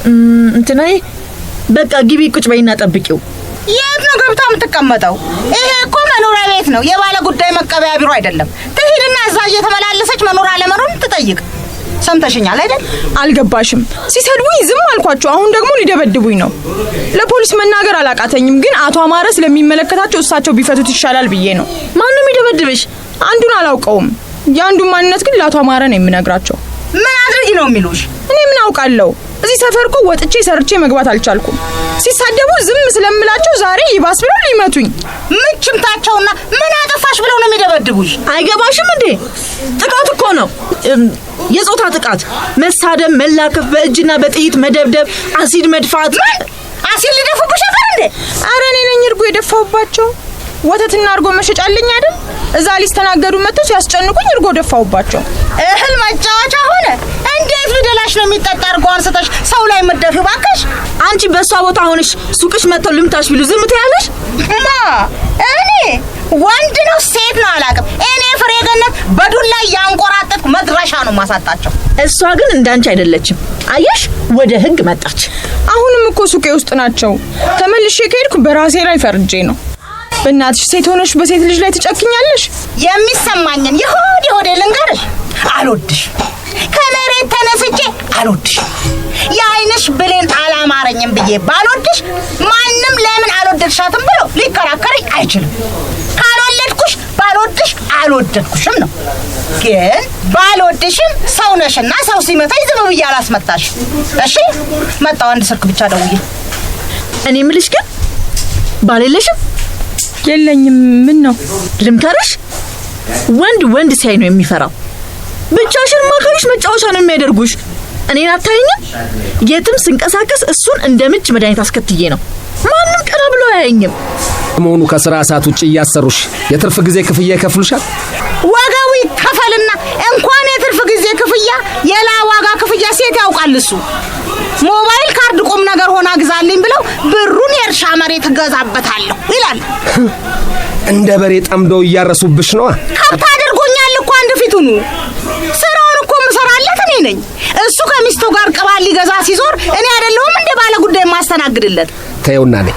እንትናይ በቃ ግቢ ቁጭ በይና ጠብቂው። የት ነው ገብታ የምትቀመጠው? ይሄ እኮ መኖሪያ ቤት ነው፣ የባለ ጉዳይ መቀበያ ቢሮ አይደለም። ትሂድና እዛ እየተመላለሰች መኖሪያ ለመኖር ትጠይቅ። ሰምተሽኛል አይደል? አልገባሽም? ሲሰድቡኝ ዝም አልኳቸው፣ አሁን ደግሞ ሊደበድቡኝ ነው። ለፖሊስ መናገር አላቃተኝም፣ ግን አቶ አማረ ስለሚመለከታቸው እሳቸው ቢፈቱት ይሻላል ብዬ ነው። ማን ነው የሚደበድብሽ? አንዱን አላውቀውም። የአንዱን ማንነት ግን ለአቶ አማረ ነው የምነግራቸው። ምን አድርጊ ነው የሚሉሽ? እኔ ምን አውቃለሁ? እዚህ ሰፈር እኮ ወጥቼ ሰርቼ መግባት አልቻልኩም። ሲሳደቡ ዝም ስለምላቸው ዛሬ ይባስ ብለው ሊመቱኝ። ምንችምታቸውና ምን አጠፋሽ ብለው ነው የሚደበድቡሽ? አይገባሽም እንዴ? ጥቃት እኮ ነው፣ የጾታ ጥቃት። መሳደብ፣ መላከፍ፣ በእጅና በጥይት መደብደብ፣ አሲድ መድፋት። አሲድ ሊደፉብሽ ነበር እንዴ? አረ እኔ ነኝ እርጎ የደፋውባቸው። ወተትና እርጎ መሸጫልኝ አይደል? እዛ ሊስተናገዱ መጥተው ሲያስጨንቁኝ እርጎ ደፋውባቸው። እህል መጫወቻ ሆነ። እንዴት ቢደላሽ ነው የሚጠጣ እርጎ አንስተሽ ሰው ላይ መደፊው? ባከሽ አንቺ በሷ ቦታ ሆነሽ ሱቅሽ መጥተው ልምታሽ ቢሉ ዝም ትያለሽ? እኔ ወንድ ነው ሴት ነው አላውቅም። እኔ ፍሬ ገነት በዱላ ያንቆራጠጥኩ መድረሻ ነው ማሳጣቸው። እሷ ግን እንዳንቺ አይደለችም። አየሽ፣ ወደ ህግ መጣች። አሁንም እኮ ሱቄ ውስጥ ናቸው። ተመልሼ ከሄድኩ በራሴ ላይ ፈርጄ ነው። በእናትሽ ሴት ሆነሽ በሴት ልጅ ላይ ትጨክኛለሽ? የሚሰማኝን የሆዴ ልንገርሽ። አልወድሽ፣ ከመሬት ተነስቼ አልወድሽ። የአይንሽ ብሌን አላማረኝም ብዬ ባልወድሽ ማንም ለምን አልወደድሻትም ብሎ ሊከራከረኝ አይችልም። ካልወለድኩሽ ባልወድሽ አልወደድኩሽም ነው። ግን ባልወድሽም ሰው ነሽና ሰው ሲመታኝ ዝም ብዬ አላስመታሽ። እሺ መጣው፣ አንድ ስልክ ብቻ ደውዬ። እኔ ምልሽ ግን ባል የለሽም? የለኝም። ምን ነው ልምከርሽ? ወንድ ሲያይ ነው የሚፈራው። ብቻሽን ማከርሽ መጫወቻ ነው የሚያደርጉሽ። እኔን አታየኝም? የትም ስንቀሳቀስ እሱን እንደምች መድኃኒት አስከትዬ ነው። ማንም ቀና ብሎ አያየኝም። መሆኑ ከስራ ሰዓት ውጪ እያሰሩሽ የትርፍ ጊዜ ክፍያ ይከፍሉሻል? ዋጋው ይከፈልና እንኳን የትርፍ ጊዜ ክፍያ የላ ዋጋ ክፍያ ሴት ያውቃል እሱ። ሞባይል ካርድ ቁም ነገር ሆና ግዛልኝ ብለው ብሩን የእርሻ መሬት ገዛበታለሁ ይላል። እንደ በሬ ጠምደው እያረሱብሽ ነው። ከብት አድርጎኛል እኮ አንድ ፊቱኑ። ስራውን እኮ ምሰራለት እኔ ነኝ። እሱ ከሚስቱ ጋር ቅባል ሊገዛ ሲዞር እኔ አይደለሁም እንደ ባለ ጉዳይ ማስተናግድለት። ተይውና ነኝ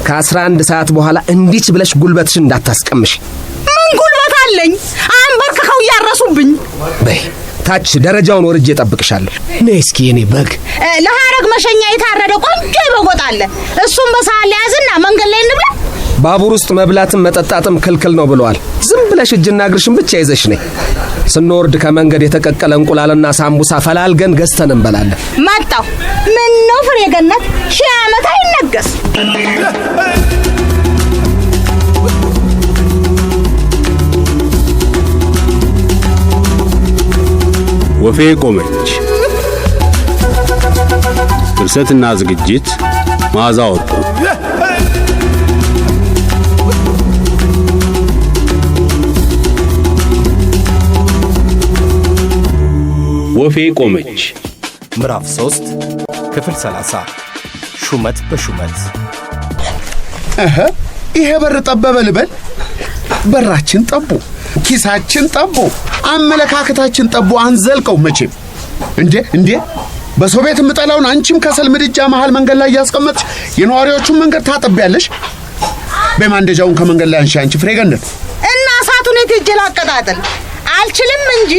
ከ11 ሰዓት በኋላ እንዲች ብለሽ ጉልበትሽ እንዳታስቀምሽ። ምን ጉልበት አለኝ? አንበርክከው እያረሱብኝ። በይ ታች ደረጃውን ወርጄ እጠብቅሻለሁ። ነይ እስኪ የኔ በግ። ለሐረግ መሸኛ የታረደ ቆንጆ ይበጎጥ አለ። እሱም በሰዓት ላይ ያዝና መንገድ ላይ እንብላ። ባቡር ውስጥ መብላትም መጠጣትም ክልክል ነው ብለዋል። ዝም ብለሽ እጅና እግርሽን ብቻ ይዘሽ ነይ። ስንወርድ ከመንገድ የተቀቀለ እንቁላልና ሳምቡሳ ፈላልገን ገዝተን እንበላለን። መጣው። ምን ነው ፍሬ ገነት 1000 ዓመት አይነገስ። ወፌ ቆመች። ድርሰትና ዝግጅት መዓዛ ወርቁ። ወፌ ቆመች ምዕራፍ 3 ክፍል 30 ሹመት በሹመት። ይሄ በር ጠበበ ልበል። በራችን ጠቦ፣ ኪሳችን ጠቦ፣ አመለካከታችን ጠቦ አንዘልቀው መቼም። እንዴ በሰው ቤት የምጠላውን አንቺም ከሰል ምድጃ መሃል መንገድ ላይ ያስቀመጥሽ የነዋሪዎቹን መንገድ ታጠቢያለሽ። በማንደጃውን ከመንገድ ላይ አንሺ አንቺ ፍሬ ገነት። እና እሳቱን የትጀላ አቀጣጥል አልችልም እንጂ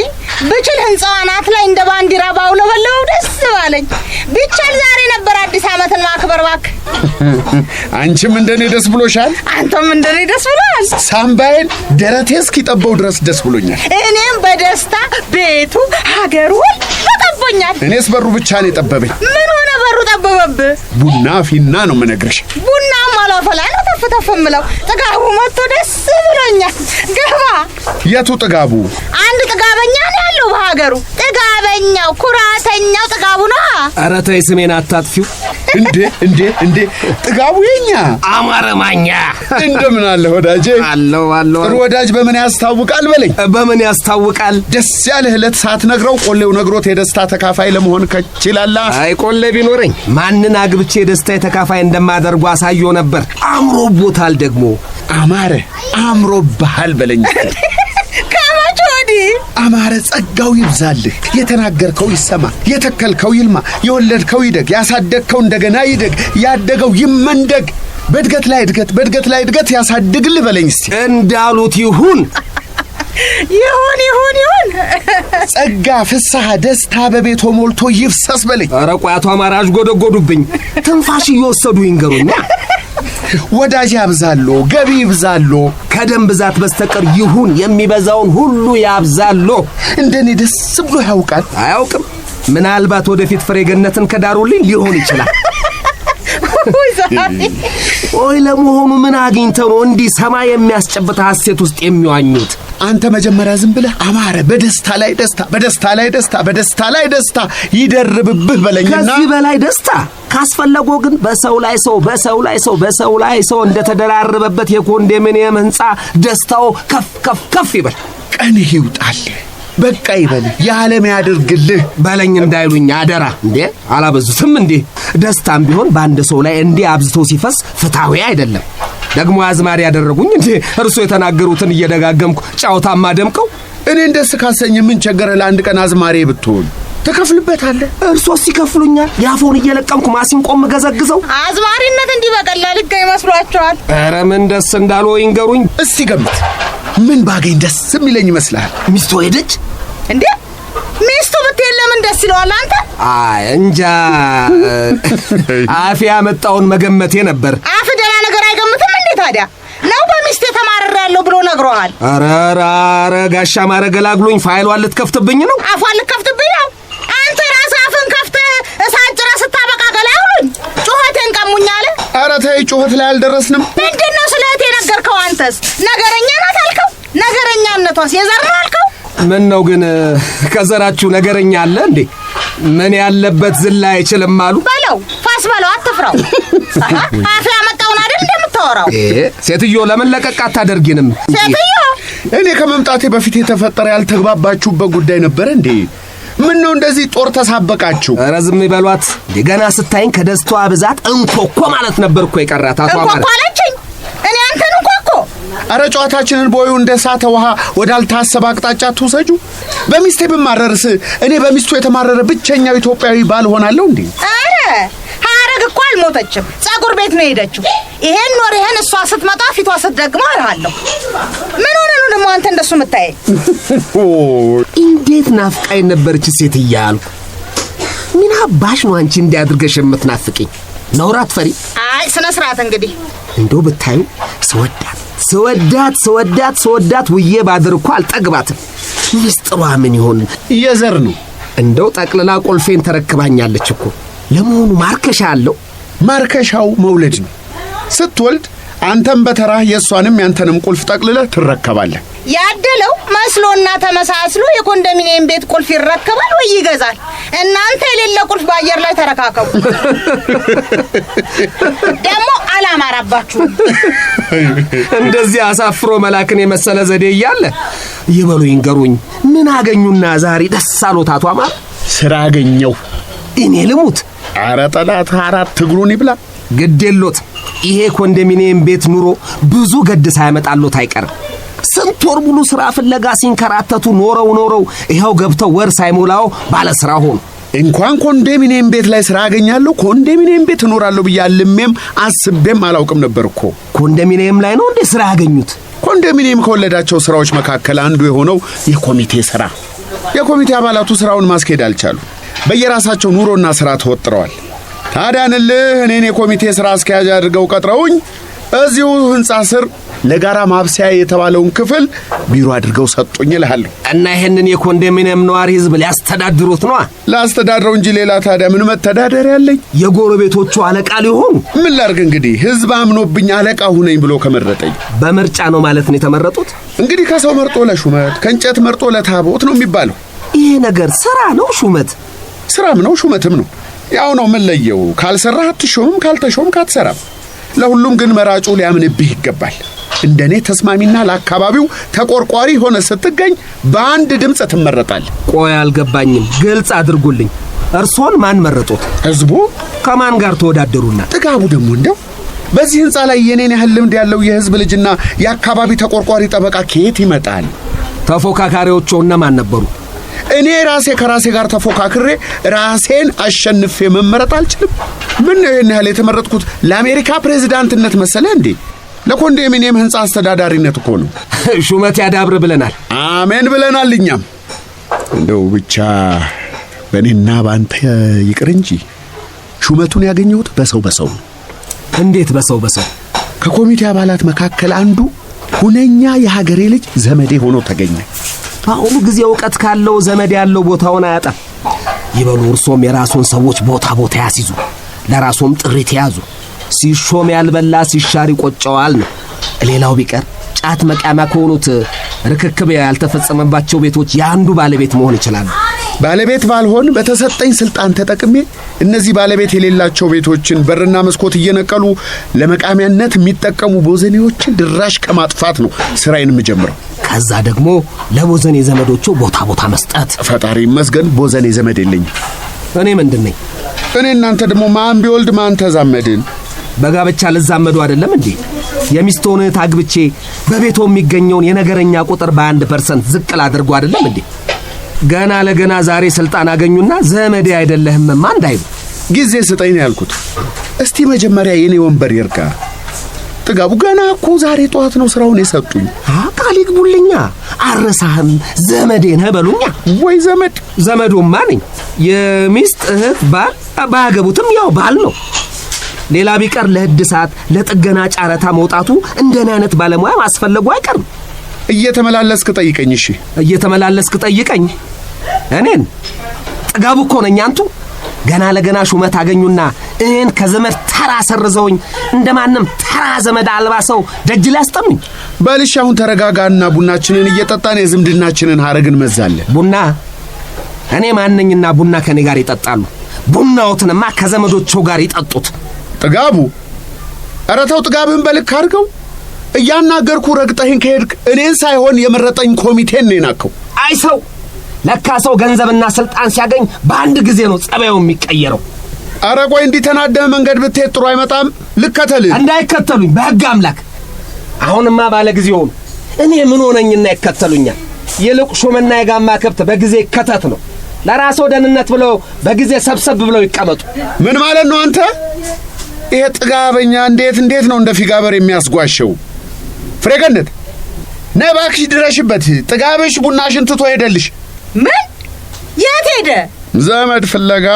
ብችል ህንጻው አናት ላይ እንደ ባንዲራ ባውለበለው ደስ ባለኝ። ብቻል ዛሬ ነበር አዲስ ዓመትን ማክበር ባክ። አንቺም እንደኔ ደስ ብሎሻል? አንተም እንደኔ ደስ ብሏል? ሳምባዬን ደረቴ እስኪጠበው ድረስ ደስ ብሎኛል። እኔም በደስታ ቤቱ ሀገሩ ጠቦኛል። እኔስ በሩ ብቻ ነው የጠበበኝ። ምን ሆነ በሩ ጠበበብህ? ቡና ፊና ነው የምነግርሽ። ቡና ማላፈላ ነው ተፍተፍ ምለው። ጥጋቡ መጥቶ ደስ ብሎኛል። ገባ። የቱ ጥጋቡ? አንድ ጥጋበኛ ነው ያለው በሀገሩ። ጥጋበኛው ኩራተኛው ጥጋቡ ነው። ኧረ ተይ ስሜን አታጥፊው። እንዴ ጥጋቡ የኛ አማረ ማኛ። እንደምን አለ ወዳጄ? አለው ጥሩ ወዳጅ በምን ያስታውቃል በለኝ። በምን ያስታውቃል? ደስ ያለህ ዕለት ሳትነግረው ቆሌው ነግሮት የደስታ ተካፋይ ለመሆን ከችላላ። አይ ቆሌ ቢኖረኝ ማንን አግብቼ የደስታ ተካፋይ እንደማደርጉ አሳየው ነበር። አምሮቦታል ደግሞ። አማረ አምሮብሃል በለኝ። ከመቼ ወዲህ አማረ ጸጋው ይብዛልህ። የተናገርከው ይሰማ፣ የተከልከው ይልማ፣ የወለድከው ይደግ፣ ያሳደግከው እንደገና ይደግ፣ ያደገው ይመንደግ። በእድገት ላይ እድገት፣ በእድገት ላይ እድገት ያሳድግልህ በለኝ እስቲ። እንዳሉት ይሁን ይሁን። ጸጋ፣ ፍስሐ፣ ደስታ በቤቶ ሞልቶ ይፍሰስ በለኝ። ኧረ ቆይ አቶ አማራጅ ጎደጎዱብኝ። ትንፋሽ እየወሰዱ ይንገሩኛ። ወዳጅ ያብዛሎ፣ ገቢ ይብዛሎ። ከደም ብዛት በስተቀር ይሁን የሚበዛውን ሁሉ ያብዛሎ። እንደኔ ደስ ብሎ ያውቃል? አያውቅም። ምናልባት ወደፊት ፍሬ ገነትን ከዳሩልኝ ሊሆን ይችላል። ኦይ ለመሆኑ ምን አግኝተው ነው እንዲህ ሰማይ የሚያስጨብጥ ሐሴት ውስጥ የሚዋኙት? አንተ መጀመሪያ ዝም ብለህ አማረ በደስታ ላይ ደስታ፣ በደስታ ላይ ደስታ፣ በደስታ ላይ ደስታ ይደርብብህ በለኝና ከዚህ በላይ ደስታ ካስፈለገው ግን በሰው ላይ ሰው፣ በሰው ላይ ሰው፣ በሰው ላይ ሰው እንደተደራረበበት የኮንዶሚኒየም ህንጻ ደስታው ከፍ ከፍ ከፍ ይበል። ቀንህ ይውጣል። በቃ ይበል፣ የዓለም ያድርግልህ በለኝ እንዳይሉኝ አደራ። እንዴ አላበዙትም እንዴ? ደስታም ቢሆን በአንድ ሰው ላይ እንዲህ አብዝቶ ሲፈስ ፍትሃዊ አይደለም። ደግሞ አዝማሪ ያደረጉኝ እንዴ? እርሱ የተናገሩትን እየደጋገምኩ ጫውታማ ደምቀው እኔን ደስ ካሰኝ ምን ቸገረ? ለአንድ ቀን አዝማሪ ብትሆን ትከፍልበታለህ። እርሶስ ይከፍሉኛል? ያፎን እየለቀምኩ ማሲንቆም ገዘግዘው አዝማሪነት እንዲህ በቀላል ልክ ይመስሏቸዋል? ኧረ ምን ደስ እንዳለው ይንገሩኝ እስቲ ገምት። ምን ባገኝ ደስ የሚለኝ ይመስልሃል? ሚስቶ ሄደች እንዴ? ሚስቱ ብትሄድ ለምን ደስ ይለዋል? አንተ አይ እንጃ። አፌ ያመጣውን መገመቴ ነበር። አፍ ደህና ነገር አይገምትም እንዴ ታዲያ? ነው በሚስት የተማረረ ያለው ብሎ ነግሮሃል? ኧረ ጋሻ ማረ ገላግሎኝ። ፋይሏን ልትከፍትብኝ ነው? አፏን ልትከፍትብኝ ነው? አንተ ራስህ አፍን ከፍተህ እሳት ጭረህ ስታበቃ ገላግሉኝ ጩኸቴን ቀሙኝ አለ። ኧረ ተይ፣ ጩኸት ላይ አልደረስንም። ምንድነው ስለ እህቴ ነገርከው? አንተስ ነገረኛ ናት አልከው። ነገረኛነቷስ የዘር ነው አልከው። ምን ነው ግን ከዘራችሁ ነገረኛ አለ እንዴ? ምን ያለበት ዝላ አይችልም አሉ። በለው ፋስ በለው፣ አትፍራው። አፍ ያመጣውን አይደል እንደምታወራው? ሴትዮ ለምን ለቀቅ አታደርጊንም? ሴትዮ እኔ ከመምጣቴ በፊት የተፈጠረ ያልተግባባችሁበት ጉዳይ ነበር እንዴ? ምን ነው እንደዚህ ጦር ተሳበቃችሁ? ኧረ ዝም ይበሏት። ገና ስታይኝ ከደስታዋ ብዛት እንኮኮ ማለት ነበር እኮ የቀራት። አቶ አማረ እንኮኮ አለችኝ። እኔ አንተን እንኮኮ። ኧረ ጨዋታችንን ቦዩ እንደ ሳተ ውሃ ወዳልታሰበ አቅጣጫ ትውሰጁ። በሚስቴ ብማረርስ እኔ በሚስቱ የተማረረ ብቸኛው ኢትዮጵያዊ ባል ሆናለሁ እንዴ? ኧረ ሀረግ እኮ አልሞተችም፣ ጸጉር ቤት ነው ሄደችው። ይሄን ኖርህን እሷ ስትመጣ ፊቷ ስትደግመው አልሃለሁ። ምን ሆነ ነው ደግሞ አንተ እንደሱ የምታየኝ? እንዴት ናፍቃኝ ነበርች ሴትያ አልኩ። ምን አባሽ ነው አንቺ እንዲያድርገሽ የምትናፍቂኝ? ነውራት ፈሪ። አይ ስነ ስርዓት እንግዲህ እንደው ብታዩ ስወዳት ውዬ ባድር እኮ አልጠግባትም። ሚስጥሯ ምን ይሆን? የዘር ነው። እንደው ጠቅልላ ቁልፌን ተረክባኛለች እኮ። ለመሆኑ ማርከሻ አለው? ማርከሻው መውለድ ነው። ስትወልድ አንተም በተራህ የእሷንም ያንተንም ቁልፍ ጠቅልለህ ትረከባለህ። ያደለው መስሎና ተመሳስሎ የኮንዶሚኒየም ቤት ቁልፍ ይረከባል ወይ ይገዛል? እናንተ የሌለ ቁልፍ በአየር ላይ ተረካከቡ። ደግሞ አላማራባችሁ። እንደዚህ አሳፍሮ መላክን የመሰለ ዘዴ እያለ ይበሉ ይንገሩኝ። ምን አገኙና ዛሬ ደስ አሎት አቶ አማረ? ስራ አገኘው። እኔ ልሙት? ኧረ ጠላት አራት እግሩን ይብላ። ግዴሎት። ይሄ ኮንዶሚኒየም ቤት ኑሮ ብዙ ገድ ሳይመጣሎት አይቀርም። ስንት ወር ሙሉ ስራ ፍለጋ ሲንከራተቱ ኖረው ይኸው ገብተው ወር ሳይሞላው ባለ ስራ ሆኑ። እንኳን ኮንዶሚኒየም ቤት ላይ ስራ አገኛለሁ ኮንዶሚኒየም ቤት እኖራለሁ ብያልሜም አስቤም አላውቅም ነበር እኮ። ኮንዶሚኒየም ላይ ነው እንዴ ስራ ያገኙት? ኮንዶሚኒየም ከወለዳቸው ስራዎች መካከል አንዱ የሆነው የኮሚቴ ስራ። የኮሚቴ አባላቱ ስራውን ማስኬድ አልቻሉ። በየራሳቸው ኑሮና ስራ ተወጥረዋል። ታዲያንልህ እኔን የኮሚቴ ስራ አስኪያጅ አድርገው ቀጥረውኝ እዚሁ ህንጻ ስር ለጋራ ማብሰያ የተባለውን ክፍል ቢሮ አድርገው ሰጡኝ እልሃለሁ። እና ይሄንን የኮንዶሚኒየም ነዋሪ ህዝብ ሊያስተዳድሩት ነው? ላስተዳድረው እንጂ ሌላ ታዲያ ምን መተዳደር ያለኝ? የጎረቤቶቹ አለቃ ሊሆኑ? ምን ላድርግ እንግዲህ ህዝብ አምኖብኝ አለቃ ሁነኝ ብሎ ከመረጠኝ። በምርጫ ነው ማለት ነው የተመረጡት? እንግዲህ ከሰው መርጦ ለሹመት ከእንጨት መርጦ ለታቦት ነው የሚባለው። ይሄ ነገር ስራ ነው ሹመት? ስራም ነው ሹመትም ነው። ያው ነው። ምን ለየው? ካልሰራህ አትሾምም፣ ካልተሾምክ አትሰራም። ለሁሉም ግን መራጩ ሊያምንብህ ይገባል። እንደኔ ተስማሚና ለአካባቢው ተቆርቋሪ ሆነ ስትገኝ በአንድ ድምፅ ትመረጣል። ቆይ አልገባኝም፣ ግልጽ አድርጉልኝ። እርሶን ማን መረጦት? ህዝቡ። ከማን ጋር ተወዳደሩና? ጥጋቡ ደግሞ እንደው በዚህ ህንጻ ላይ የኔን ያህል ልምድ ያለው የህዝብ ልጅና የአካባቢ ተቆርቋሪ ጠበቃ ከየት ይመጣል? ተፎካካሪዎቹ እነማን ነበሩ? እኔ ራሴ ከራሴ ጋር ተፎካክሬ ራሴን አሸንፌ መመረጥ አልችልም? ምን ነው ይሄን ያህል የተመረጥኩት ለአሜሪካ ፕሬዝዳንትነት መሰለ እንዴ? ለኮንዶሚኒየም ህንጻ አስተዳዳሪነት እኮ ነው። ሹመት ያዳብር ብለናል። አሜን ብለናል። እኛም እንደው ብቻ በእኔና ባንተ ይቅር እንጂ ሹመቱን ያገኘሁት በሰው ነው። እንዴት በሰው? ከኮሚቴ አባላት መካከል አንዱ ሁነኛ የሀገሬ ልጅ ዘመዴ ሆኖ ተገኘ። በአሁኑ ጊዜ ዕውቀት ካለው ዘመድ ያለው ቦታውን አያጣም። ይበሉ እርሶም የራስዎን ሰዎች ቦታ ያስይዙ፣ ለራስዎም ጥሪት ያዙ። ሲሾም ያልበላ ሲሻር ይቆጨዋል ነው። ሌላው ቢቀር ጫት መቃሚያ ከሆኑት ርክክብ ያልተፈጸመባቸው ቤቶች የአንዱ ባለቤት መሆን ይችላል። ባለቤት ባልሆን በተሰጠኝ ስልጣን ተጠቅሜ እነዚህ ባለቤት የሌላቸው ቤቶችን በርና መስኮት እየነቀሉ ለመቃሚያነት የሚጠቀሙ ቦዘኔዎችን ድራሽ ከማጥፋት ነው ስራዬን የምጀምረው። ከዛ ደግሞ ለቦዘኔ ዘመዶቹ ቦታ መስጠት። ፈጣሪ ይመስገን ቦዘኔ ዘመድ የለኝም። እኔ ምንድነኝ? እኔ እናንተ ደግሞ ማን ቢወልድ ማን ተዛመድን? በጋብቻ ልዛመዱ አይደለም እንዴ? የሚስቶን ታግብቼ በቤቶ የሚገኘውን የነገረኛ ቁጥር በ1% ዝቅ አድርጎ አይደለም እንዴ? ገና ለገና ዛሬ ስልጣን አገኙና ዘመዴ አይደለህምማ እንዳይሉ። ጊዜ ስጠኝ ያልኩት። እስቲ መጀመሪያ የኔ ወንበር ይርካ። ጥጋቡ ገና እኮ ዛሬ ጠዋት ነው ስራውን የሰጡኝ። ቃል ይግቡልኛ። አረሳህም ዘመዴ ነህ በሉኛ። ወይ ዘመዱማ ነኝ። የሚስት እህት ባል ባያገቡትም ያው ባል ነው። ሌላ ቢቀር ለህድሳት ለጥገና ጫረታ መውጣቱ እንደኔ አይነት ባለሙያ ማስፈለጉ አይቀርም። እየተመላለስክ ጠይቀኝ። እሺ እየተመላለስክ ጠይቀኝ። እኔን ጥጋቡ እኮ ነኝ። አንቱ ገና ለገና ሹመት አገኙና እኔን ከዘመድ ተራ ሰርዘውኝ እንደማንም ተራ ዘመድ አልባ ሰው ደጅ ሊያስጠኑኝ። በልሽ አሁን ተረጋጋና ቡናችንን እየጠጣን የዝምድናችንን ሐረግን መዛለን። ቡና እኔ ማንነኝና ቡና ከኔ ጋር ይጠጣሉ? ቡናውትንማ ከዘመዶቹ ጋር ይጠጡት። ጥጋቡ ኧረ ተው ጥጋብህን በልክ አድርገው። እያናገርኩ ረግጠህን ከሄድክ እኔን ሳይሆን የመረጠኝ ኮሚቴን ነው የናከው። አይ ሰው ለካ ሰው ገንዘብና ስልጣን ሲያገኝ በአንድ ጊዜ ነው ጸባዩ የሚቀየረው። ኧረ ቆይ እንዲተናደህ መንገድ ብትሄድ ጥሩ አይመጣም። ልከተልህ። እንዳይከተሉኝ በሕግ አምላክ። አሁንማ ባለ ጊዜው እኔ ምን ሆነኝና ይከተሉኛል? ይልቅ ሹምና የጋማ ከብት በጊዜ ከተት ነው። ለራስዎ ደህንነት ብለው በጊዜ ሰብሰብ ብለው ይቀመጡ። ምን ማለት ነው አንተ? ይሄ ጥጋበኛ እንዴት ነው እንደ ፊጋበር የሚያስጓሸው? ፍሬገነት ነይ እባክሽ ድረሽበት። ጥጋብሽ ቡናሽን ትቶ ሄደልሽ። ምን? የት ሄደ? ዘመድ ፍለጋ።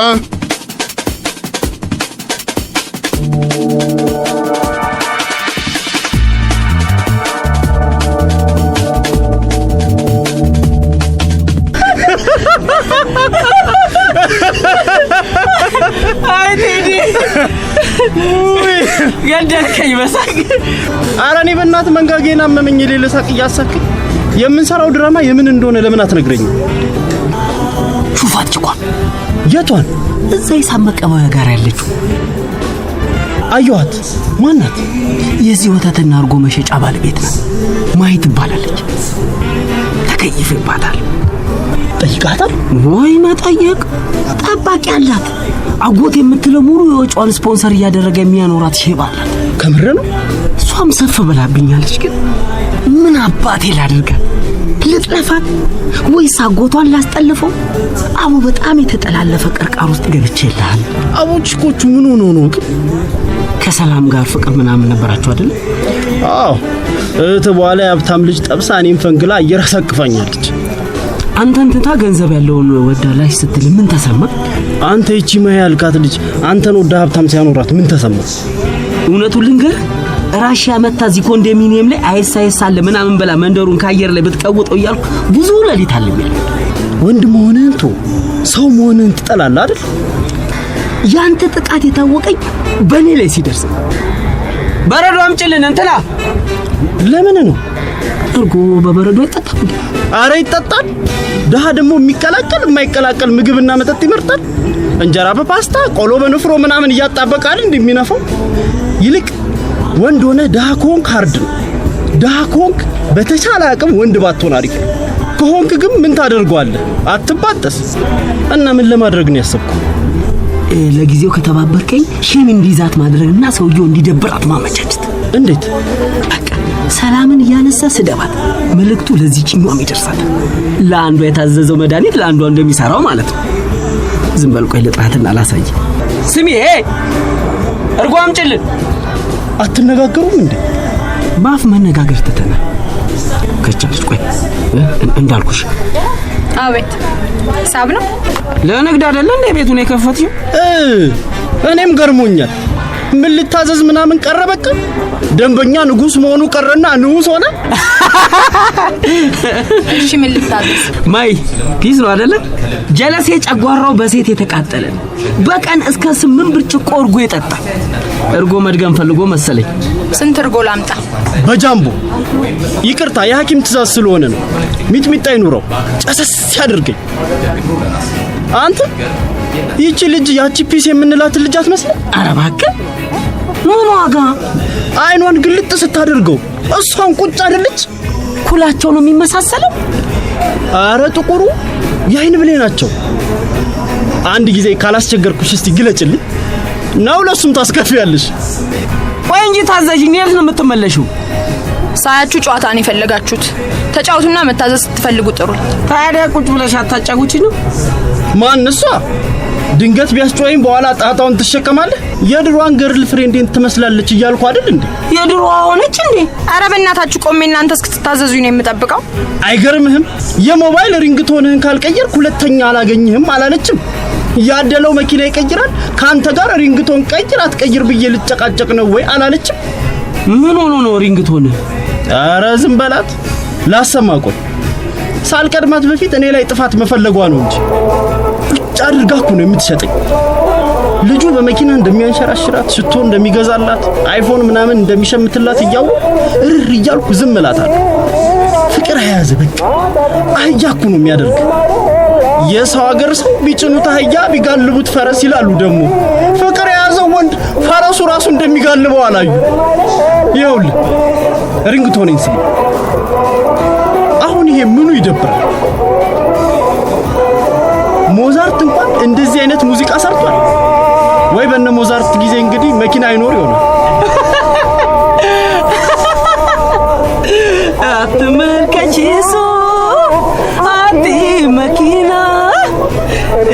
አይ ቴዲ ገደልከኝ በሳቅ። ኧረ እኔ በእናትህ መንጋጌን አመመኝ። ሌላ ሳቅ እያሳክኝ የምንሰራው ድራማ የምን እንደሆነ ለምን አትነግረኝም? ሹፋት ጭቋን። የቷን? እዛ ይሳመቀበው ጋር ያለችው አየኋት። ማናት? የዚህ ወተትና እርጎ መሸጫ ባለቤት ናት። ማየት ትባላለች። ተከይፍባታል። ጠይቃታል ወይ? መጠየቅ ጠባቂ አላት። አጎት የምትለው ሙሉ የወጪዋን ስፖንሰር እያደረገ የሚያኖራት ሼባ አላት። ከምር ነው? እሷም ሰፍ ብላብኛለች። ግን ምን አባቴ ላድርጋት? ልጥለፋት ወይስ አጎቷን ላስጠልፈው? አቡ በጣም የተጠላለፈ ቅርቃር ውስጥ ገብቼልሃል። አቦችኮቹ ምን ሆኖ ነው ግን? ከሰላም ጋር ፍቅር ምናምን ነበራችሁ አይደል? አዎ። በኋላ የሀብታም ልጅ ጠብሳ እኔም ፈንግላ እየራሳቅፋኛለች። አንተን ትታ ገንዘብ ያለውን ወዳላሽ ስትል ምን ተሰማ? አንተ እቺ ማያ ያልካት ልጅ አንተን ወደ ሀብታም ሲያኖራት ምን ተሰማ? እውነቱን ልንገር፣ ራሽያ መታ እዚህ ኮንዶሚኒየም ላይ አይሳይሳለ ምናምን በላ መንደሩን ካየር ላይ ብትቀውጠው እያልኩ ብዙ ለሊት አለኛል። ወንድ መሆንህን ቶ ሰው መሆንህን ትጠላለህ አይደል? ያንተ ጥቃት የታወቀኝ በእኔ ላይ ሲደርስ። በረዶ አምጪልን እንትና። ለምን ነው? እርጎ በበረዶ አይጠጣም? አረ ይጠጣል። ደሃ ደግሞ የሚቀላቀል የማይቀላቀል ምግብና መጠጥ ይመርጣል። እንጀራ በፓስታ ቆሎ በንፍሮ ምናምን እያጣበቃል እንደሚነፋው። ይልቅ ወንድ ሆነ ደሃ ከሆንክ ሃርድ ነው። ደሃ ከሆንክ በተቻለ አቅም ወንድ ባትሆን አሪፍ ነው። ከሆንክ ግን ምን ታደርገዋለህ? አትባጠስ። እና ምን ለማድረግ ነው ያሰብከው? ለጊዜው ከተባበርከኝ ሼም እንዲዛት ማድረግና ሰውየው እንዲደብራት ማመቻቸት። እንዴት? በቃ ሰላምን እያነሳ ስደባት። መልእክቱ ለዚህኛውም ይደርሳል። ለአንዷ የታዘዘው መድኃኒት ለአንዷ እንደሚሰራው ማለት ነው። ዝም በል ቆይ ልጥራትና ላሳይ። ስሚ እርጎ አምጪልን። አትነጋገሩም እንዴ? ባፍ መነጋገር ተተና ከቻለች ቆይ እንዳልኩሽ። አቤት ሳብ ነው? ለንግድ አይደለ እንደ ቤቱን የከፈትሽው? እኔም ገርሞኛል። ምን ልታዘዝ ምናምን ቀረ። በቃ ደንበኛ ንጉስ መሆኑ ቀረና ንጉስ ሆነ። እሺ ምን ልታዘዝ? ማይ ፒስ ነው አይደለ? ጀለሴ ጨጓራው በሴት የተቃጠለ በቀን እስከ 8 ብርጭቆ እርጎ ይጠጣል። እርጎ መድገም ፈልጎ መሰለኝ። ስንት እርጎ ላምጣ? በጃምቦ። ይቅርታ የሐኪም ትእዛዝ ስለሆነ ነው። ሚጥሚጣ ይኑረው፣ ጨሰስ ያድርገኝ። አንተ ይቺ ልጅ ያቺ ፒስ የምንላት ልጅ አትመስልም? ኧረ እባክህ ምን ዋጋ? አይኗን ግልጥ ስታደርገው እሷን ቁጭ አይደለች? ኩላቸው ነው የሚመሳሰለው። አረ ጥቁሩ የአይን ብሌ ናቸው። አንድ ጊዜ ካላስቸገርኩሽ እስቲ ግለጭልኝ። ነው ለሱም ታስከፍያለሽ። ወይ እንጂ ታዘዥኝ። የት ነው የምትመለሺው? ሳያችሁ ጨዋታ ነው የፈለጋችሁት። ተጫውቱና መታዘዝ ስትፈልጉ ጥሩ። ታዲያ ቁጭ ብለሽ አታጫውቺ ነው? ማን እሷ? ድንገት ቢያስጮኸኝ በኋላ ጣጣውን ትሸከማለህ። የድሮዋን ገርል ፍሬንዴን ትመስላለች እያልኩ አይደል እንዴ? የድሮዋ ሆነች እንዴ? ኧረ በእናታችሁ ቆሜ እናንተ እስክትታዘዙኝ ነው የምጠብቀው። አይገርምህም? የሞባይል ሪንግቶንህን ካልቀየርክ ሁለተኛ አላገኝህም አላለችም? ያደለው መኪና ይቀይራል። ካንተ ጋር ሪንግቶን ቀይር አትቀይር ብዬ ልጨቃጨቅ ነው ወይ አላለችም? ምን ሆኖ ነው ሪንግቶን? ኧረ ዝም በላት። ላሰማ ቆይ። ሳልቀድማት በፊት እኔ ላይ ጥፋት መፈለጓ ነው እንጂ ቁጭ አድርጋ እኮ ነው የምትሸጠኝ። ልጁ በመኪና እንደሚያንሸራሽራት፣ ሽቶ እንደሚገዛላት፣ አይፎን ምናምን እንደሚሸምትላት እያወቅሁ እርር እያልኩ ዝም እላታለሁ። ፍቅር ያያዘ በቃ አህያ እኮ ነው የሚያደርግ። የሰው ሀገር ሰው ቢጭኑት አህያ ቢጋልቡት ፈረስ ይላሉ። ደግሞ ፍቅር የያዘው ወንድ ፈረሱ ራሱ እንደሚጋልበው አላዩ። ይኸውልህ ሪንግቶኔን ስማ። አሁን ይሄ ምኑ ይደብራል? ሞዛርት እንኳን እንደዚህ አይነት ሙዚቃ ሰርቷል ወይ? በእነ ሞዛርት ጊዜ እንግዲህ መኪና አይኖር ይሆናል። አትመልከች እሱ አዲ መኪና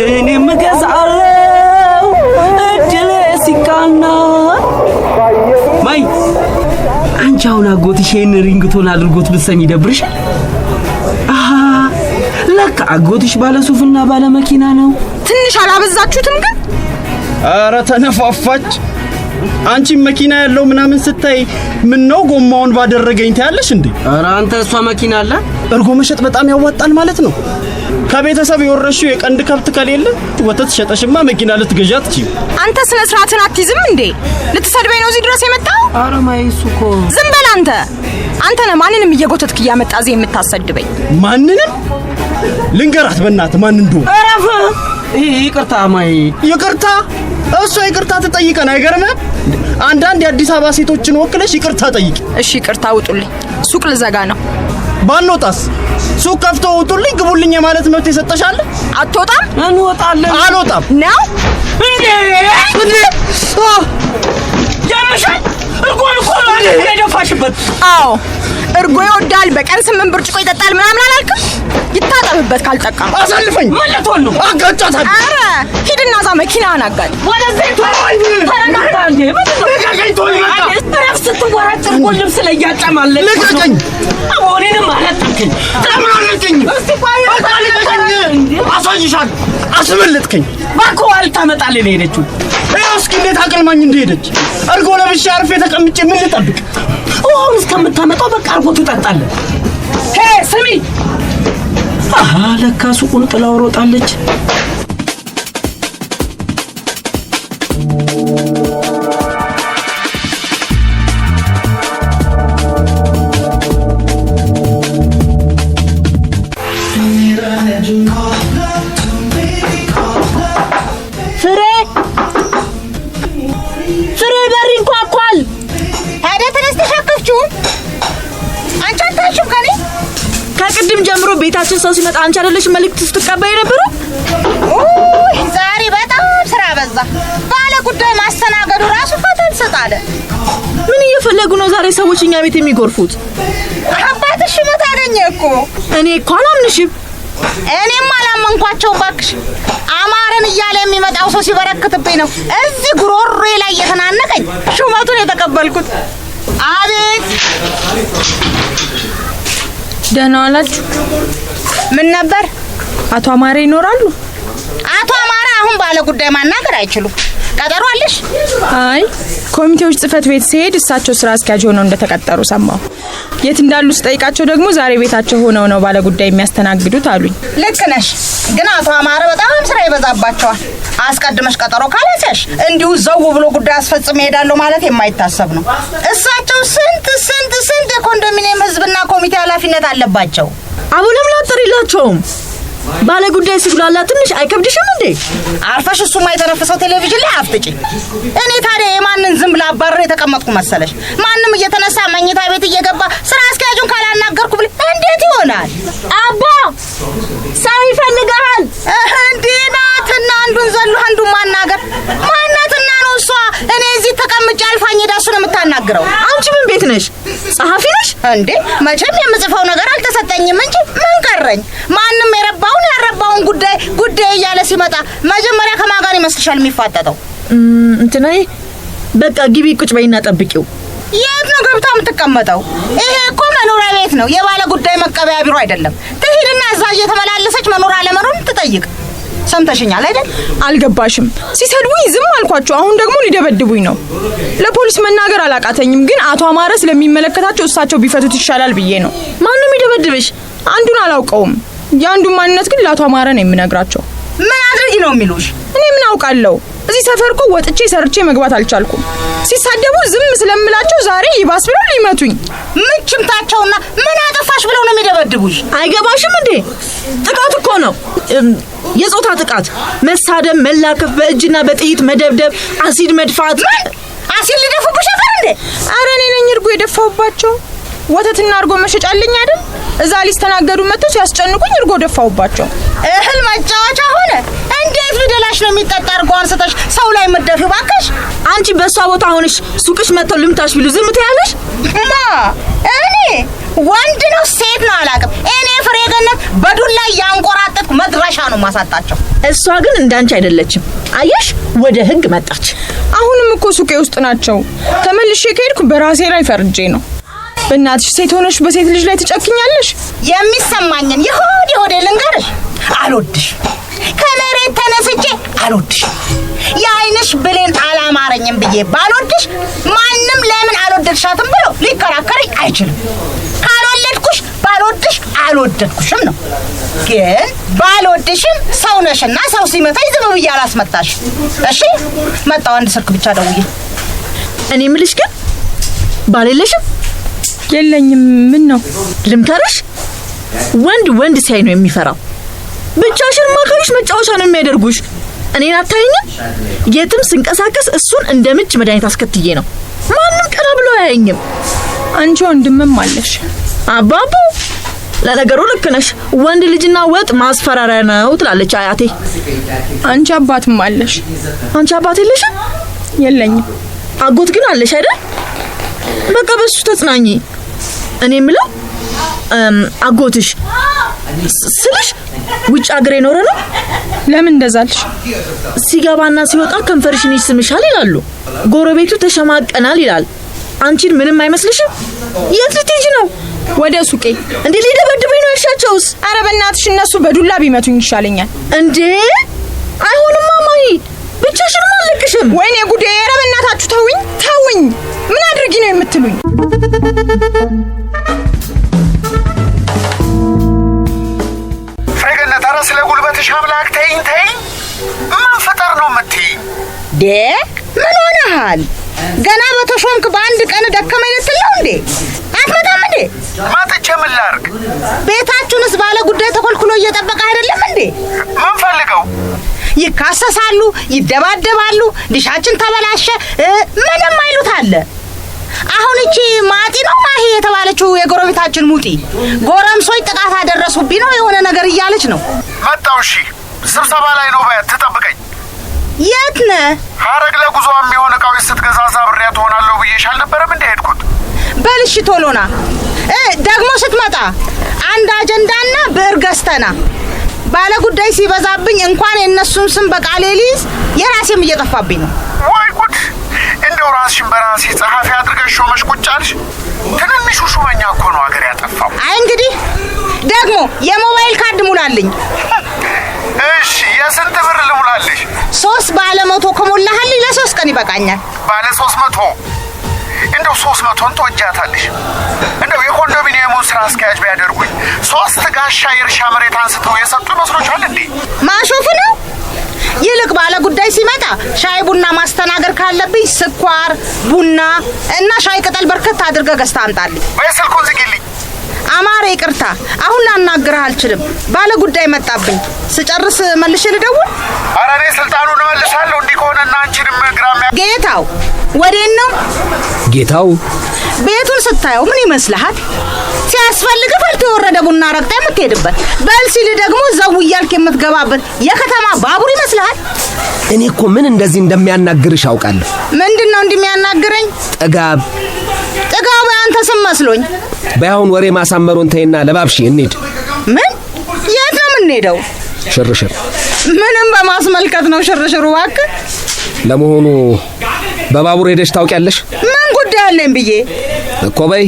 እኔም እገዛለሁ እድሌ ሲቃና። ማይ አንቺ አሁን አጎትሽ ይሄን ሪንግቶን አድርጎት ብትሰሚ ይደብርሻል? አሃ ለካ አጎትሽ ባለ ሱፍና ባለ መኪና ነው። ትንሽ አላበዛችሁትም ግን? ኧረ ተነፋፋች። አንቺ መኪና ያለው ምናምን ስታይ ምን ነው ጎማውን ባደረገኝ ታያለሽ እንዴ? ኧረ አንተ እሷ መኪና አለ። እርጎ መሸጥ በጣም ያዋጣል ማለት ነው። ከቤተሰብ የወረሽው የቀንድ ከብት ከሌለ ወተት ሸጠሽማ መኪና ልትገዣ አትችይም። አንተ ስነ ስርዓትን አትይዝም እንዴ? ልትሰድበኝ ነው እዚህ ድረስ የመጣው? ኧረ ማይሱ እኮ ዝም በል አንተ። አንተ ነህ ማንንም እየጎተትክ እያመጣ እዚህ የምታሰድበኝ። ማንንም? ልንገራት በእናትህ ማን እንደሆነ። አረፈ። ይቅርታ ማይ። ይቅርታ? እሷ ይቅርታ ትጠይቀን አይገርምም? አንዳንድ የአዲስ አበባ ሴቶችን ወክለሽ ይቅርታ ጠይቂ። እሺ ይቅርታ ውጡልኝ፣ ሱቅ ልዘጋ ነው። ባንወጣስ? ሱቅ ከፍቶ ውጡልኝ ግቡልኝ የማለት መብት የሰጠሻለ? አትወጣም? እንወጣለን። አልወጣም ነው እንዴ? ጀምሻል እርጎን እኮ ደፋሽበት። አዎ እርጎ ይወዳል፣ በቀን 8 ብርጭቆ ይጠጣል ምናምን አላልክም? ይታጠብበት ካልጠቀም። አሳልፈኝ። ማለቶን ነው አጋጫታል። አረ ሂድና ዛ መኪናን አጋጭ። ወደዚህ ተረጋጋ እንዴ። ስትወራጭር እኮ ልብስ ላይ ያጨማለች። ልቀቀኝ። አሁንም አላጠቅኝ። ተማለልከኝ። እስቲ ቆይ አሳይሻል። አስመለጥከኝ። ባኮ አልታመጣልን ሄደችው። እስኪ እንዴት አቅልማኝ እንደሄደች። እርጎ ለብሼ አርፌ ተቀምጬ ምን ልጠብቅ? አሁን እስከምታመጣው በቃ አርጎ ትጠጣለህ። ሄ ስሚ። አሃ ለካ ሱቁን ጥላው ሮጣለች። ፍሬ በር ይንኳኳል። ታዲያ ተነስተሽ አከፍቺው? አንቺ አታሽም ከኔ? ከቅድም ጀምሮ ቤታችን ሰው ሲመጣ አንቺ አይደለሽ መልእክት ስትቀበይ የነበረው? ዛሬ በጣም ስራ በዛ። ባለ ጉዳይ ማስተናገዱ ራሱ ፈተን ሰጣለ። ምን ስለፈለጉ ነው ዛሬ ሰዎች እኛ ቤት የሚጎርፉት? አባትሽ ሹመት አገኘ እኮ። እኔ እኮ አላምንሽም። እኔም አላመንኳቸው ባክሽ። አማረን እያለ የሚመጣው ሰው ሲበረክትብኝ ነው እዚህ ጉሮሮዬ ላይ እየተናነቀኝ ሹመቱን የተቀበልኩት። አቤት ደህና ዋላችሁ። ምን ነበር? አቶ አማረ ይኖራሉ? አቶ አማረ አሁን ባለ ጉዳይ ማናገር አይችሉም። ቀጠሮ አለሽ? አይ ኮሚቴዎች ጽፈት ቤት ሲሄድ እሳቸው ስራ አስኪያጅ ሆነው እንደተቀጠሩ ሰማሁ። የት እንዳሉ ስጠይቃቸው ደግሞ ዛሬ ቤታቸው ሆነው ነው ባለ ጉዳይ የሚያስተናግዱት አሉኝ። ልክ ነሽ፣ ግን አቶ አማረ በጣም ስራ ይበዛባቸዋል። አስቀድመሽ ቀጠሮ ካላሰሽ እንዲሁ ዘው ብሎ ጉዳይ አስፈጽም ይሄዳሉ ማለት የማይታሰብ ነው። እሳቸው ስንት የኮንዶሚኒየም ህዝብና ኮሚቴ ኃላፊነት አለባቸው። አቡ ለምን አጥሪላቸውም? ባለ ጉዳይ ሲጉላላ ትንሽ አይከብድሽም እንዴ? አርፈሽ እሱማ የተነፈሰው ቴሌቪዥን ላይ አፍጥጪ። እኔ ታዲያ የማንን ዝም ብላ አባረር የተቀመጥኩ መሰለሽ? ማንም እየተነሳ መኝታ ቤት እየገባ ስራ አስኪያጁን ካላናገርኩ ብል እንዴት ይሆናል? አባ ሰው ይፈልጋል። እንዴ ናትና አንዱን ዘሎ አንዱን ማናገር ማናትና ነው እሷ? እኔ እዚህ ተቀምጬ አልፋኝ ሄዳ እሱን የምታናግረው። አንቺ ምን ቤት ነሽ? ጸሐፊ ነሽ እንዴ? መቼም የምጽፈው ነገር አልተሰጠኝም እንጂ ምን ቀረኝ? ማንም የረባውን ያረባውን ጉዳይ እያለ ሲመጣ መጀመሪያ ከማጋን ይመስልሻል የሚፋጠጠው? እንትናዬ በቃ ግቢ ቁጭ በይና ጠብቂው። የት ነው ገብታ የምትቀመጠው? ይሄ እኮ መኖሪያ ቤት ነው፣ የባለ ጉዳይ መቀበያ ቢሮ አይደለም። ትሂድና እዛ እየተመላለሰች መኖር አለመኖሩን ትጠይቅ። ሰምተሽኛል አይደል? አልገባሽም? ሲሰድቡኝ ዝም አልኳቸው። አሁን ደግሞ ሊደበድቡኝ ነው። ለፖሊስ መናገር አላቃተኝም፣ ግን አቶ አማረ ስለሚመለከታቸው እሳቸው ቢፈቱት ይሻላል ብዬ ነው። ማንም ይደበድብሽ? አንዱን አላውቀውም። የአንዱን ማንነት ግን ለአቶ አማረ ነው የምነግራቸው። ምን አድርጊ ነው የሚሉሽ? እኔ ምን አውቃለሁ? እዚህ ሰፈር እኮ ወጥቼ ሰርቼ መግባት አልቻልኩም። ሲሳደቡ ዝም ስለምላቸው ዛሬ ይባስ ብለው ሊመቱኝ። ምንችምታቸውና ምን አጠፋሽ ብለው ነው የሚደበድቡሽ? አይገባሽም እንዴ? ጥቃት እኮ ነው፣ የጾታ ጥቃት። መሳደብ፣ መላከፍ፣ በእጅና በጥይት መደብደብ፣ አሲድ መድፋት። አሲድ ሊደፉብሽ ነበር እንዴ? አረ እኔ ነኝ እርጎ የደፋውባቸው። ወተትና እርጎ መሸጫልኝ አይደል? እዛ ሊስተናገዱ መጥተው ሲያስጨንቁኝ እርጎ ደፋውባቸው። እህል መጫወቻ ሆነ። እንዴት ቢደላሽ ነው የሚጠጣ እርጎ አንስተሽ ሰው ላይ መደፊው? ባከሽ አንቺ በሷ ቦታ ሆነሽ ሱቅሽ መጥተው ልምታሽ ቢሉ ዝም ትያለሽ? ማ እኔ ወንድ ነው ሴት ነው አላውቅም። እኔ ፍሬ ገነት በዱላ ያንቆራጠጥኩ መድረሻ ነው ማሳጣቸው። እሷ ግን እንዳንቺ አይደለችም። አየሽ፣ ወደ ህግ መጣች። አሁንም እኮ ሱቄ ውስጥ ናቸው። ተመልሼ ከሄድኩ በራሴ ላይ ፈርጄ ነው። በእናትሽ ሴት ሆነሽ በሴት ልጅ ላይ ትጨክኛለሽ? የሚሰማኝን የሆዴ ልንገርሽ። አልወድሽ፣ ከመሬት ተነስቼ አልወድሽ። የአይንሽ ብሌን አላማረኝም ብዬ ባልወድሽ ማንም ለምን አልወደድሻትም ብሎ ሊከራከረኝ አይችልም። ካልወለድኩሽ ባልወድሽ አልወደድኩሽም ነው። ግን ባልወድሽም ሰው ነሽና ሰው ሲመታኝ ዝም ብዬ አላስመታሽ። እሺ መጣው፣ አንድ ስልክ ብቻ ደውዬ። እኔ ምልሽ ግን ባል የለሽም? የለኝም። ምን ነው ልምከርሽ? ወንድ ሲያይ ነው የሚፈራው። ብቻሽን ማከርሽ መጫወቻ ነው የሚያደርጉሽ። እኔን አታይኝም? የትም ስንቀሳቀስ እሱን እንደ ምች መድኃኒት አስከትዬ ነው። ማንም ቀና ብሎ አያየኝም። አንቺ ወንድምም አለሽ? አባቡ ለነገሩ ልክ ነሽ። ወንድ ልጅና ወጥ ማስፈራሪያ ነው ትላለች አያቴ። አንቺ አባትም አለሽ? አንቺ አባት የለሽም? የለኝም። አጎት ግን አለሽ አይደል? በቃ በሱ ተጽናኚ። እኔ የምለው አጎትሽ ስልሽ ውጭ ሀገር የኖረ ነው? ለምን እንደዛልሽ? ሲገባና ሲወጣ ከንፈርሽን ይስምሻል ይላሉ። ጎረቤቱ ተሸማቀናል ይላል። አንቺን ምንም አይመስልሽም? የት ልትሄጂ ነው? ወደ ሱቄ። እንዴ ሊደበድቡኝ ነው ያልሻቸውስ? አረ በእናትሽ እነሱ በዱላ ቢመቱኝ ይሻለኛል። እንዴ አይሆንም ማማዬ፣ ብቻሽን አልለቅሽም። ወይኔ ጉዴ! አረ በእናታችሁ ተውኝ። ምን አድርጊ ነው የምትሉኝ? ፍሬገነት፣ አረ ስለ ጉልበትሽ አምላክ ተይኝ። ምን ፈጠር ነው የምትይኝ? ምን ሆነሃል? ገና በተሾምክ በአንድ ቀን ደከመኝ ልትል ነው እንዴ? አትመጣም እንዴ? ማጥቼ ምን ላድርግ? ቤታችሁንስ ባለ ጉዳይ ተኮልኩሎ እየጠበቀ አይደለም እንዴ? ምን ፈልገው? ይካሰሳሉ፣ ይደባደባሉ። ዲሻችን ተበላሸ ምንም አይሉት አለ። አሁን እቺ ማጢ ነው ማሂ የተባለችው የጎረቤታችን ሙጢ ጎረምሶች ጥቃት አደረሱብኝ ነው የሆነ ነገር እያለች ነው። መጣው። እሺ ስብሰባ ላይ ነው ባያት ትጠብቀኝ። የት ነህ? ሀረግ ለጉዞ የሚሆን እቃዎች ስትገዛዛ ብሬያት ሆናለሁ ብዬሽ አልነበረም እንደ ሄድኩት? እሺ ቶሎና ደግሞ ስትመጣ አንድ አጀንዳና ብዕር ገዝተና ባለ ጉዳይ ሲበዛብኝ እንኳን የነሱን ስም በቃሌ ልይዝ የራሴም እየጠፋብኝ ነው። ወይ ጉድ! እንደው ራስሽን በራሴ ጸሐፊ አድርገሽ ሾመሽ ቁጭ አልሽ። ትንንሹ ሹመኛ እኮ ነው አገር ያጠፋው። አይ እንግዲህ ደግሞ የሞባይል ካርድ ሙላልኝ። እሺ የስንት ብር ልሙላልሽ? 3 ባለ 100 ከሞላህልኝ ለ3 ቀን ይበቃኛል። ባለ 300? እንደው 300ን ተወጃታለሽ። እንደው የኮንዶሚኒየሙን ስራ አስኪያጅ ቢያደርጉኝ 3 ጋሻ የእርሻ መሬት አንስተው የሰጡ መስሎሻል እንዴ? ማሾፍ ነው። ይልቅ ባለ ጉዳይ ሲመጣ ሻይ ቡና ማስተናገር ካለብኝ ስኳር፣ ቡና እና ሻይ ቅጠል በርከት አድርገህ ገዝተህ አምጣልኝ። በስልኩን ዝጊልኝ። አማረ ይቅርታ፣ አሁን ላናግርህ አልችልም። ባለ ጉዳይ መጣብኝ። ስጨርስ መልሼ ልደውል። ኧረ እኔ ስልጣኑን እመልሳለሁ። እንዲህ ከሆነና አንቺንም ግራም ጌታው ወዴት ነው? ጌታው ቤቱን ስታየው ምን ይመስልሃል? ሲያስፈልግ ፈልቶ የወረደ ቡና ረግጣ የምትሄድበት፣ በል ሲል ደግሞ ዘው እያልክ የምትገባበት የከተማ ባቡር ይመስልሃል? እኔ እኮ ምን እንደዚህ እንደሚያናግርሽ አውቃለሁ። ምንድን ነው እንደሚያናግረኝ? ጥጋብ ያንተ ስም መስሎኝ። ባይሆን ወሬ ማሳመሩን ተይና ለባብሺ እንሂድ። ምን? የት ነው የምንሄደው? ሽርሽር። ምንም በማስመልከት ነው ሽርሽሩ? እባክህ ለመሆኑ በባቡር ሄደሽ ታውቂያለሽ? ምን ጉዳይ አለኝ ብዬ እኮ በይ።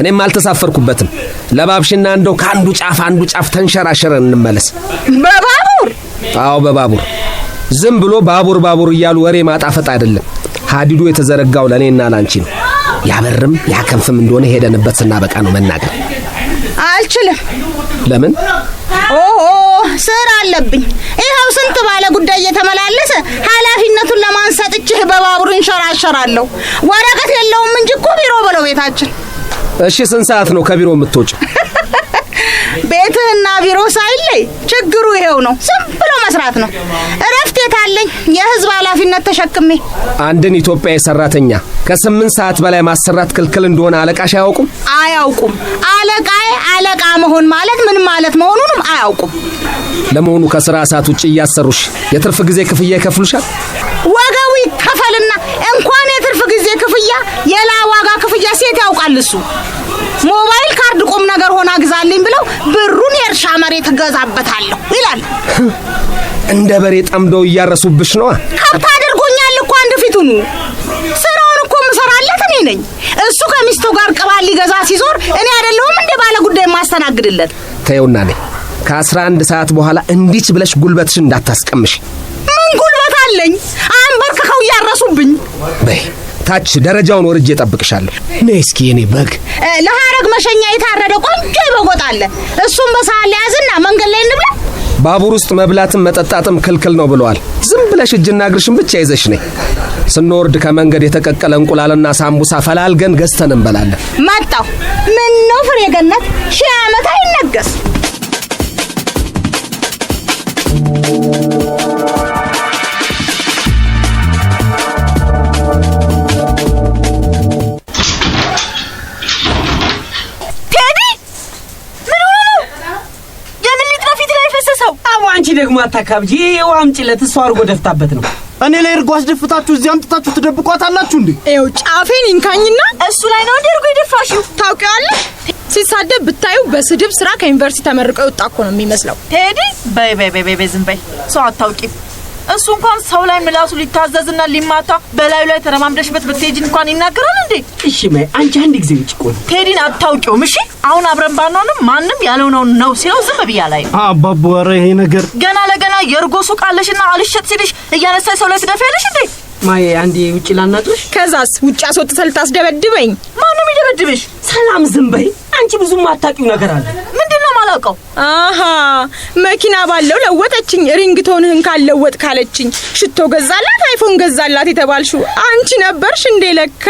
እኔም አልተሳፈርኩበትም። ለባብሽና እንደው ከአንዱ ጫፍ አንዱ ጫፍ ተንሸራሸረን እንመለስ። በባቡር? አዎ በባቡር። ዝም ብሎ ባቡር እያሉ ወሬ ማጣፈጥ አይደለም። ሀዲዱ የተዘረጋው ለእኔና ላንቺ ነው። ያበርም ያከንፍም እንደሆነ ሄደንበት ስናበቃ ነው መናገር። አልችልም። ለምን? ስራ አለብኝ። ይኸው ስንት ባለ ጉዳይ እየተመላለሰ ኃላፊነቱን ለማንሰጥችህ በባቡር እንሸራሸራለሁ። ወረቀት የለውም እንጂ እኮ ቢሮ ብለው ቤታችን። እሺ ስንት ሰዓት ነው ከቢሮ የምትወጪው? ቤትህና ቢሮ ሳይለይ ችግሩ ይሄው ነው። ዝም ብሎ መስራት ነው። እረፍት የታለኝ? የህዝብ ኃላፊነት ተሸክሜ። አንድን ኢትዮጵያዊ ሰራተኛ ከ8 ሰዓት በላይ ማሰራት ክልክል እንደሆነ አለቃሽ አያውቁም? አያውቁም። አለቃዬ አለቃ መሆን ማለት ምን ማለት መሆኑንም አያውቁም። ለመሆኑ ከስራ ሰዓት ውጪ እያሰሩሽ የትርፍ ጊዜ ክፍያ ይከፍሉሻል? ወገቡ ይከፈልና እንኳን የትርፍ ጊዜ ክፍያ የላ ዋጋ ክፍያ ሴት ያውቃል እሱ። ሞባይል ካርድ ቁም ነገር ሆና ግዛልኝ ብለው ብሩን የእርሻ መሬት ገዛበታለሁ ይላል። እንደ በሬ ጠምደው እያረሱብሽ ነው። ከብት አድርጎኛል እኮ አንድ ፊቱኑ። ስራውን እኮ ምሰራለት እኔ ነኝ። እሱ ከሚስቱ ጋር ቅባል ሊገዛ ሲዞር እኔ አይደለሁም እንደ ባለ ጉዳይ ማስተናግድለት። ተይውና ነኝ ከ11 ሰዓት በኋላ እንዲች ብለሽ ጉልበትሽ እንዳታስቀምሽ። ምን ጉልበት አለኝ? አንበርክከው እያረሱብኝ። በይ ታች ደረጃውን ወርጄ እጠብቅሻለሁ። ነይ እስኪ የኔ በግ። ለሐረግ መሸኛ የታረደ ቆንጆ ይበጎጥ አለ። እሱም በሳህን ላይ ያዝና መንገድ ላይ እንብላ። ባቡር ውስጥ መብላትም መጠጣትም ክልክል ነው ብለዋል። ዝም ብለሽ እጅና እግርሽን ብቻ ይዘሽ ነይ። ስንወርድ ከመንገድ የተቀቀለ እንቁላልና ሳምቡሳ ፈላልገን ገዝተን እንበላለን። መጣሁ። ምን ነው ፍሬ ገነት 1000 ዓመት አይነገስ። አንቺ ደግሞ አታካብጂ። ይሄው አምጪለት፣ እሷ አርጎ ደፍታበት ነው። እኔ ላይ እርጎ አስደፍታችሁ እዚህ አምጥታችሁ ትደብቋታላችሁ እንዴ? ይኸው ጫፌን ይንካኝና እሱ ላይ ነው እንደ እርጎ የደፋሽው። ታውቂዋለሽ? ሲሳደብ ብታዩ በስድብ ስራ ከዩኒቨርሲቲ ተመርቆ የወጣ እኮ ነው የሚመስለው። ቴዲ በይ ዝም በይ። ሰው አታውቂም። እሱ እንኳን ሰው ላይ ምላሱ ሊታዘዝና ሊማታ በላዩ ላይ ተረማምደሽበት ብትሄጂ እንኳን ይናገራል እንዴ? እሺ ማይ አንቺ አንድ ጊዜ ውጭ ቆይ። ቴዲን አታውቂውም? እሺ አሁን አብረን ባንሆንም ማንም ያለው ነው ሲለው ዝም ብያ ላይ አባቡ። ኧረ ይሄ ነገር ገና ለገና የእርጎ ሱቅ አለሽና አልሸጥ ሲልሽ እያነሳሽ ሰው ላይ ትደፊያለሽ እንዴ? ማይ አንዴ ውጭ ላናጥሽ። ከዛስ ውጭ አስወጥተህ ልታስደበድበኝ? ማንም ይደበድብሽ? ሰላም ዝም በይ። አንቺ ብዙም አታውቂው ነገር አለ። ምንድነው ማላውቀው? አሃ መኪና ባለው ለወጠችኝ። ሪንግቶንህን ካልለወጥ ካለችኝ ሽቶ ገዛላት፣ አይፎን ገዛላት የተባልሽው አንቺ ነበርሽ እንዴ? ለካ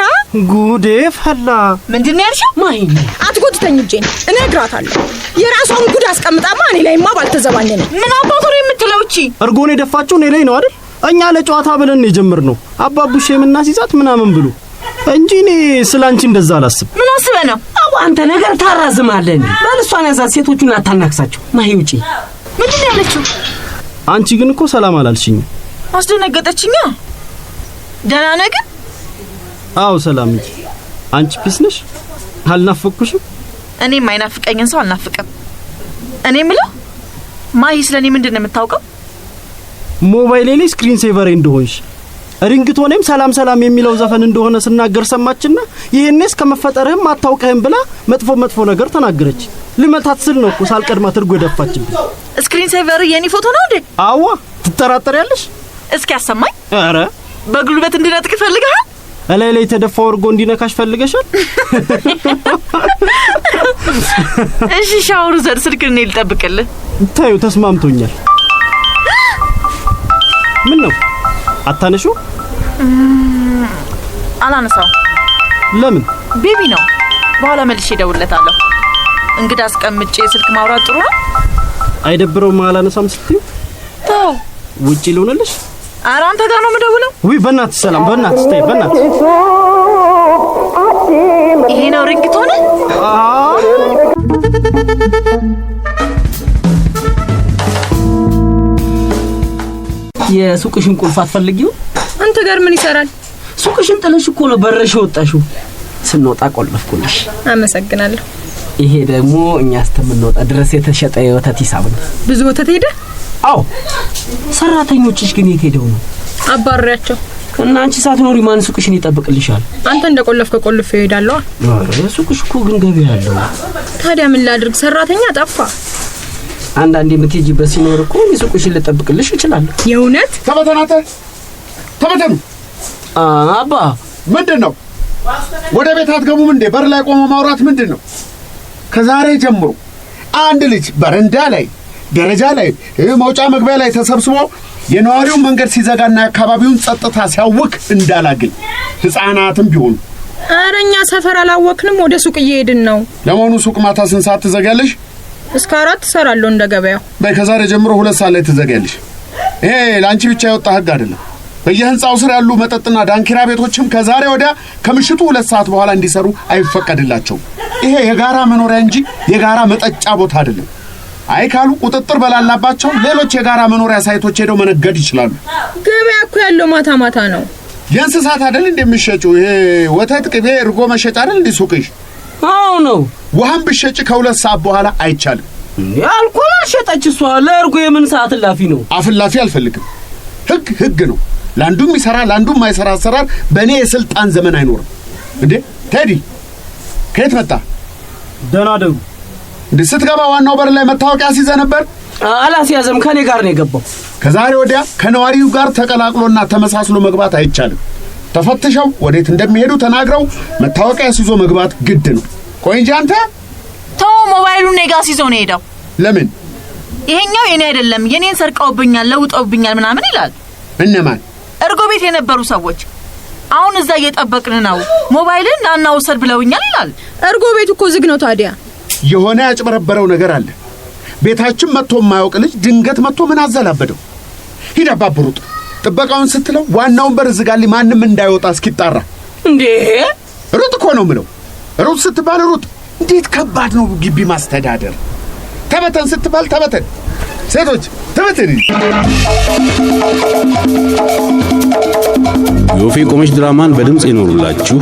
ጉዴ ፈላ። ምንድነው ያልሽው? ማይ አትጎትተኝ እጄን፣ እነግራታለሁ። የራሷን ጉድ አስቀምጣማ እኔ ላይማ ባልተዘባነነ። ምን አባቱ ነው የምትለው? እቺ እርጎን የደፋችሁ እኔ ላይ ነው አይደል? እኛ ለጨዋታ ብለን የጀመርነው አባቡሽ የምናሲዛት ምናምን ብሎ እንጂ እኔ ስላንቺ እንደዛ አላስብ። ምን አስበህ ነው? አንተ ነገር ታራዝማለህ እንዴ? ባልሷን ያዛት፣ ሴቶቹን አታናክሳቸው። ማይ ውጪ። ምንድነው ያለችው? አንቺ ግን እኮ ሰላም አላልሽኝ። አስደነገጠችኛ። ደህና ነህ ግን? አዎ ሰላም እንጂ። አንቺ ፒስ ነሽ? አልናፈኩሽም? እኔ የማይናፍቀኝን ሰው አልናፍቅም። እኔ ምለው ማሂ ስለኔ ምንድነው የምታውቀው? ሞባይሌ ላይ ስክሪን ሴቨር እንደሆንሽ ሪንግቶኔም ሰላም ሰላም የሚለው ዘፈን እንደሆነ ስናገር ሰማችና ይሄኔስ ከመፈጠርህም አታውቀህም ብላ መጥፎ ነገር ተናገረች። ልመታት ስል ነው እኮ ሳልቀድማት እርጎ ደፋችብኝ። ስክሪን ሴቨር የኔ ፎቶ ነው እንዴ? አዋ ትጠራጠሪያለሽ? እስኪ አሰማኝ። አረ በግሉበት እንድነጥቅ ፈልገሃል? ላይ ተደፋው እርጎ እንዲነካሽ ፈልገሻል? እሺ ሻወር ዘር ስልክን ልጠብቅልህ። ታዩ ተስማምቶኛል። ምን ነው አታነሹ? አላነሳው። ለምን? ቤቢ ነው። በኋላ መልሼ እደውልለታለሁ። እንግዳ አስቀምጬ ስልክ ማውራት ጥሩ ነው? አይደብረውም አላነሳም ስትይ? ተው ውጪ ልሆንልሽ? ኧረ አንተ ጋር ነው የምደውለው። ውይ በእናትሽ ሰላም፣ በእናትሽ ተይ፣ በእናትሽ። ይሄ ነው ሪንግቶን? የሱቅሽን ቁልፍ አትፈልጊው? አንተ ጋር ምን ይሰራል? ሱቅሽን ጥለሽ እኮ ነው በረሽ ወጣሽው። ስንወጣ ቆልፍኩልሽ። አመሰግናለሁ። ይሄ ደግሞ እኛ እስከምንወጣ ድረስ የተሸጠ የወተት ሂሳብ ነው። ብዙ ወተት ሄደ? አዎ። ሰራተኞችሽ ግን የት ሄደው ነው? አባረሪያቸው። እና አንቺ ሳትኖሪ ማን ሱቅሽን ይጠብቅልሻል? አንተ እንደቆለፍከ ቆልፍ ይሄዳለዋ። አረ ሱቅሽ እኮ ግን ገቢ ያለው። ታዲያ ምን ላድርግ? ሰራተኛ ጠፋ። አንዳንዴ የምትሄጂበት ሲኖር እኮ ሱቅሽን ልጠብቅልሽ ይችላል። የእውነት? ተበተኑ። አባ ምንድነው? ወደ ቤት አትገቡም እንዴ? በር ላይ ቆሞ ማውራት ምንድነው? ከዛሬ ጀምሮ አንድ ልጅ በረንዳ ላይ ደረጃ ላይ መውጫ መግቢያ ላይ ተሰብስቦ የነዋሪውን መንገድ ሲዘጋና አካባቢውን ጸጥታ ሲያውክ እንዳላገኝ ህፃናትም ቢሆኑ። አረኛ ሰፈር አላወክንም፣ ወደ ሱቅ እየሄድን ነው። ለመሆኑ ሱቅ ማታ ስንት ሰዓት ትዘጋለሽ? እስከ 4 እሰራለሁ እንደ ገበያው። ከዛሬ ጀምሮ 2 ሰዓት ላይ ትዘጋለሽ። ይሄ ለአንቺ ብቻ የወጣ ህግ አይደለም። በየህንጻው ስር ያሉ መጠጥና ዳንኪራ ቤቶችም ከዛሬ ወዲያ ከምሽቱ 2 ሰዓት በኋላ እንዲሰሩ አይፈቀድላቸውም። ይሄ የጋራ መኖሪያ እንጂ የጋራ መጠጫ ቦታ አይደለም። አይ ካሉ ቁጥጥር በላላባቸው ሌሎች የጋራ መኖሪያ ሳይቶች ሄደው መነገድ ይችላሉ። ገበያ እኮ ያለው ማታ ነው። የእንስሳት አይደል እንደሚሸጩ? ይሄ ወተት፣ ቅቤ፣ እርጎ መሸጫ አይደል እንዴ ሱቅሽ? አዎ ነው። ውሃም ብሸጭ ከ2 ሰዓት በኋላ አይቻልም። አልኮል አሸጣች እሷ። ለእርጎ የምን ሰዓት ላፊ ነው? አፍላፊ አልፈልግም። ህግ ነው። ለአንዱም ይሰራ ለአንዱም ማይሰራ አሰራር በእኔ የስልጣን ዘመን አይኖርም። እንዴ ቴዲ ከየት መጣ? ደህና ደሩ። እንዴ ስትገባ ዋናው በር ላይ መታወቂያ ሲዘ ነበር? አላስያዘም፣ ከኔ ጋር ነው የገባው። ከዛሬ ወዲያ ከነዋሪው ጋር ተቀላቅሎና ተመሳስሎ መግባት አይቻልም። ተፈትሸው ወዴት እንደሚሄዱ ተናግረው መታወቂያ ሲዞ መግባት ግድ ነው። ቆይ እንጂ አንተ ተው፣ ሞባይሉን ኔጋ ሲዞ ነው ሄደው። ለምን? ይሄኛው የኔ አይደለም፣ የኔን ሰርቀውብኛል፣ ለውጠውብኛል ምናምን ይላል። እነማን? እርጎ ቤት የነበሩ ሰዎች። አሁን እዛ እየጠበቅን ነው፣ ሞባይልን ናና ወሰድ ብለውኛል ይላል። እርጎ ቤት እኮ ዝግ ነው። ታዲያ የሆነ ያጭበረበረው ነገር አለ። ቤታችን መጥቶ የማያውቅ ልጅ ድንገት መጥቶ ምን አዘላበደው? ሂድ አባብሩጥ ጥበቃውን ስትለው ዋናውን በር ዝጋልኝ፣ ማንም እንዳይወጣ እስኪጣራ። እንዴ ሩጥ እኮ ነው ምለው። ሩጥ ስትባል ሩጥ። እንዴት ከባድ ነው ግቢ ማስተዳደር። ተበተን ስትባል ተበተን። ሴቶች ተበተን። የወፌ ቆመች ድራማን በድምጽ ይኖሩላችሁ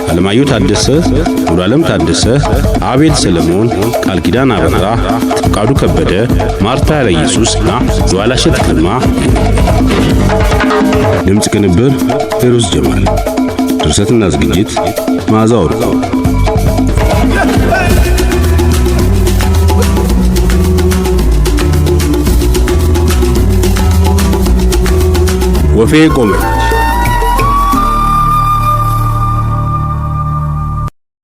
አለማየሁ ታደሰ፣ ሙሉዓለም ታደሰ፣ አቤት ሰለሞን፣ ቃል ኪዳን አበራ፣ ፍቃዱ ከበደ፣ ማርታ ኢየሱስና ዱዓላሸት ግርማ። ድምጽ ቅንብር ፌሩዝ ጀማል። ድርሰትና ዝግጅት መዓዛ ወርቁ። ወፌ ቆመች።